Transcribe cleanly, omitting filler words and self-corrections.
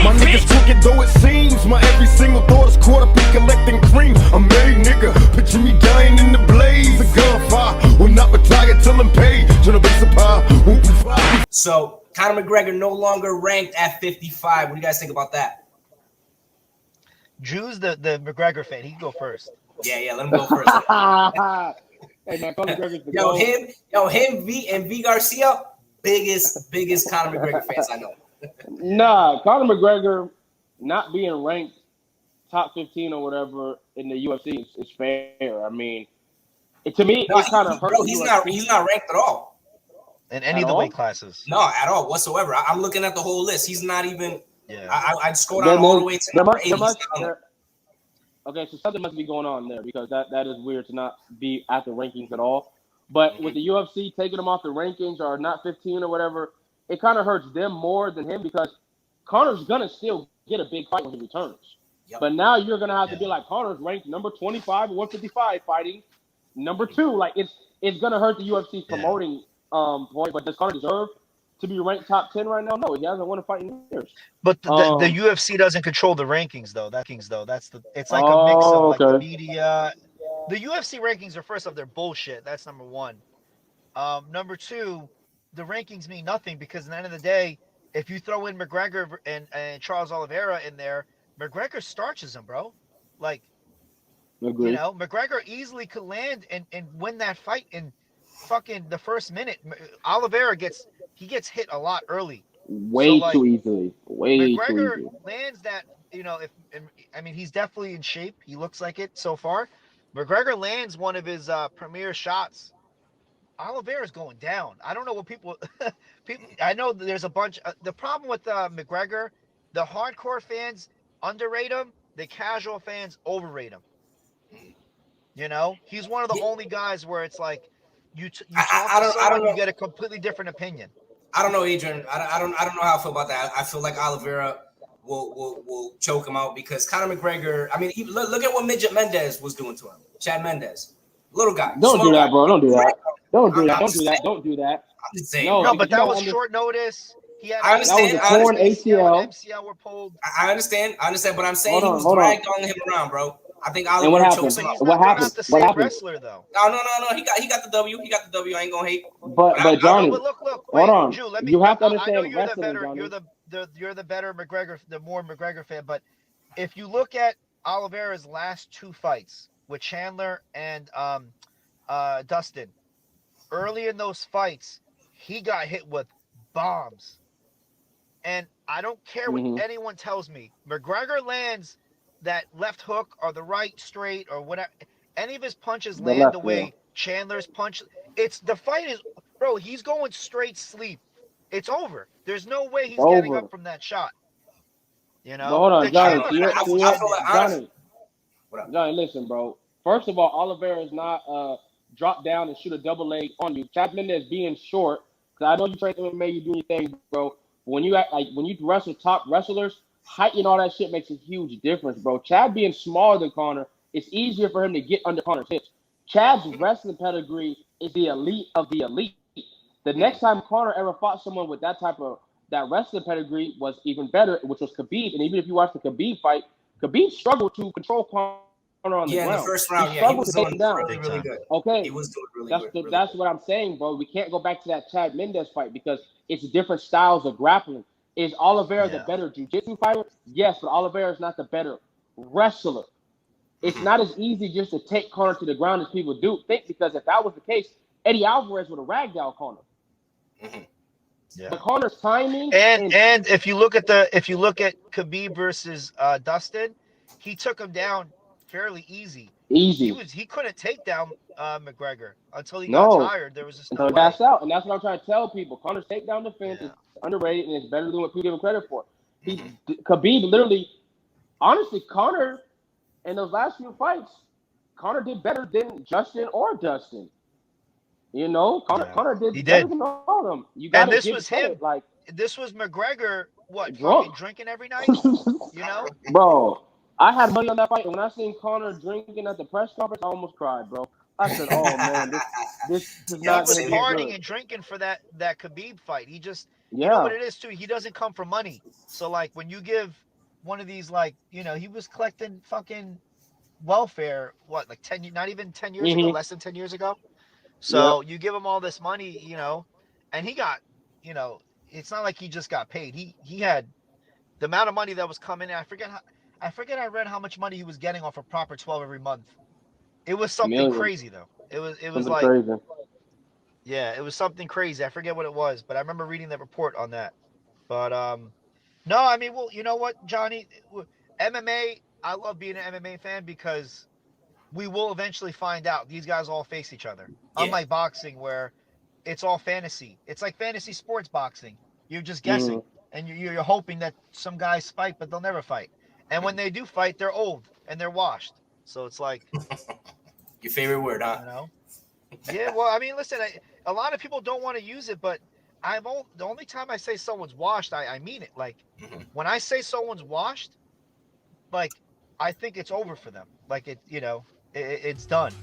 My niggas crooked though it seems. My every single thought is caught up in collecting cream. I'm married, nigga. Picture me dying in the blaze. A gunfire will not retire till I'm paid. So Conor McGregor no longer ranked at 55. What do you guys think about that? Drew's the McGregor fan. He can go first. Yeah, let him go first. Hey man, Conor McGregor's the him, V Garcia, biggest Conor McGregor fans I know. Nah, Conor McGregor not being ranked top 15 or whatever in the UFC is fair. I mean, to me, it kind of hurts. He's not ranked at all. In any of the weight classes. No, at all whatsoever. I'm looking at the whole list. He's not even. Yeah. I'd scroll down all the way to number 8. Okay, so something must be going on there because that is weird to not be at the rankings at all. But with the UFC taking him off the rankings or not 15 or whatever, it kind of hurts them more than him because Conor's going to still get a big fight when he returns. Yep. But now you're going to have to be like, Conor's ranked number 25 155 fighting number 2. Like, it's going to hurt the UFC promoting point. But does Conor deserve to be ranked top 10 right now? No, he hasn't won a fight in years. But the UFC doesn't control the rankings, though. It's like a mix of like the media. The UFC rankings are, first off, they're bullshit. That's number one. Number two, the rankings mean nothing because at the end of the day, if you throw in McGregor and Charles Oliveira in there, McGregor starches him, bro. Like, Agreed. You know, McGregor easily could land and win that fight in fucking the first minute. Oliveira gets hit a lot early. Way too easily. McGregor lands that, you know, he's definitely in shape. He looks like it so far. McGregor lands one of his premier shots. Oliveira's going down. I don't know what people I know there's a bunch. The problem with McGregor, the hardcore fans underrate him. The casual fans overrate him. You know, he's one of the only guys where it's like you get a completely different opinion. I don't know, Adrian. I don't know how I feel about that. I feel like Oliveira will choke him out because Conor McGregor. I mean, look at what Midget Mendez was doing to him. Chad Mendez, little guy. Don't do that, bro. Don't do that. Don't do that. Don't do that. I'm just saying. No, but that was short notice. I understand. That was a torn ACL. MCL were pulled. I understand. But I'm saying he was dragging him around, bro. I think Oliver. And what happened? What happened? Wrestler though. No. He got the W. He got the W. I ain't gonna hate. But Johnny, look. Hold on. Drew, you have to understand. I know you're the better McGregor, the more McGregor fan. But if you look at Oliveira's last 2 fights with Chandler and Dustin, early in those fights, he got hit with bombs. And I don't care what anyone tells me. McGregor lands that left hook or the right straight or whatever. Any of his punches land the way Chandler's punch. The fight is, bro, he's going straight sleep. It's over. There's no way he's getting up from that shot. You know? Hold on, Johnny. Johnny, listen, bro. First of all, Oliveira is not drop down and shoot a double leg on you. Chad Mendez being short, because I know you train MMA, you do your thing, bro. When you wrestle top wrestlers, height and all that shit makes a huge difference, bro. Chad being smaller than Conor, it's easier for him to get under Conor's hips. Chad's wrestling pedigree is the elite of the elite. The next time Conor ever fought someone with that wrestling pedigree was even better, which was Khabib. And even if you watch the Khabib fight, Khabib struggled to control Conor on the ground. Yeah, in the first round, he was doing really good. Okay, he was doing really good. That's what I'm saying, bro. We can't go back to that Chad Mendez fight because it's different styles of grappling. Is Oliveira the better jiu-jitsu fighter? Yes, but Oliveira is not the better wrestler. It's not as easy just to take Conor to the ground as people do think, because if that was the case, Eddie Alvarez would have ragdolled Conor. Yeah. But Conor's timing and if you look at Khabib versus Dustin, he took him down fairly easy. He couldn't take down McGregor until he got tired. There was just no way. That's out, and that's what I'm trying to tell people. Conor's takedown defense is underrated and it's better than what people give him credit for. Khabib literally, honestly, Conor in those last few fights, Conor did better than Justin or Dustin. You know, Conor did better than all of them. And this was him. Like, this was McGregor. What? Drinking every night? You know, bro. I had money on that fight, and when I seen Conor drinking at the press conference, I almost cried, bro. I said, "Oh man, this is He not was going to get partying good." and drinking for that Khabib fight. He just, you know Yeah. what it is too. He doesn't come for money. So like when you give one of these, like, you know, he was collecting fucking welfare. What, like 10? Not even 10 years ago. Mhm. Less than 10 years ago. Yep. So you give him all this money, you know, and he got, you know, it's not like he just got paid. He had the amount of money that was coming in. I forget. I read how much money he was getting off of Proper 12 every month. It was something Millions. crazy though. It was Something like, crazy. yeah, it was something crazy. I forget what it was, but I remember reading that report on that. But no, I mean, well, you know what, Johnny, MMA. I love being an MMA fan because we will eventually find out these guys all face each other. Yeah. Unlike boxing, where it's all fantasy. It's like fantasy sports boxing. You're just guessing, Mhm. and you're hoping that some guys fight, but they'll never fight. And when they do fight, they're old and they're washed. So it's like, Your favorite word, huh? you know, yeah. Well, I mean, listen, a lot of people don't want to use it, but the only time I say someone's washed, I mean it. Like Mm-hmm. when I say someone's washed, like I think it's over for them. Like it, you know, it's done.